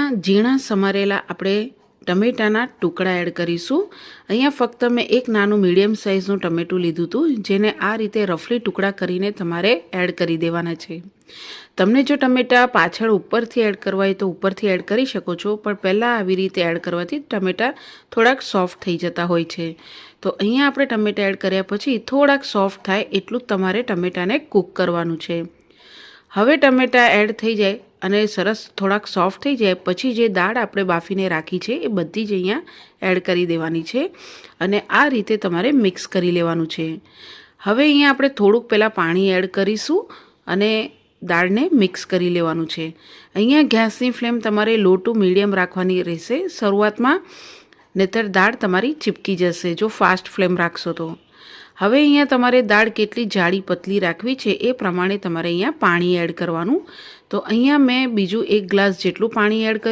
ઝીણા સમારેલા આપણે ટમેટાના ટુકડા એડ કરીશું। અહીંયા ફક્ત મેં એક નાનું મીડિયમ સાઇઝનું ટમેટું લીધું હતું, જેને આ રીતે રફલી ટુકડા કરીને તમારે એડ કરી દેવાના છે। તમને જો ટમેટા પાછળ ઉપરથી એડ કરવા હોય તો ઉપરથી એડ કરી શકો છો, પણ પહેલાં આવી રીતે એડ કરવાથી ટમેટા થોડાક સોફ્ટ થઈ જતા હોય છે। તો અહીંયા આપણે ટમેટા એડ કર્યા પછી થોડાક સોફ્ટ થાય એટલું જ તમારે ટમેટાને કૂક કરવાનું છે। હવે ટમેટા એડ થઈ જાય અને સરસ થોડાક સોફ્ટ થઈ જાય પછી જે દાળ આપણે બાફીને રાખી છે એ બધી જ અહીંયા એડ કરી દેવાની છે અને આ રીતે તમારે મિક્સ કરી લેવાનું છે। હવે અહીંયા આપણે થોડુંક પહેલાં પાણી એડ કરીશું અને દાળને મિક્સ કરી લેવાનું છે। અહીંયા ગેસની ફ્લેમ તમારે લો ટુ મીડિયમ રાખવાની રહેશે શરૂઆતમાં, નહીંતર દાળ તમારી ચીપકી જશે જો ફાસ્ટ ફ્લેમ રાખશો તો। હવે અહીંયા તમારે દાળ કેટલી જાડી પતલી રાખવી છે એ પ્રમાણે તમારે અહીંયા પાણી એડ કરવાનું। તો અહીંયા મેં બીજું 1 ગ્લાસ જેટલું પાણી એડ કર્યું।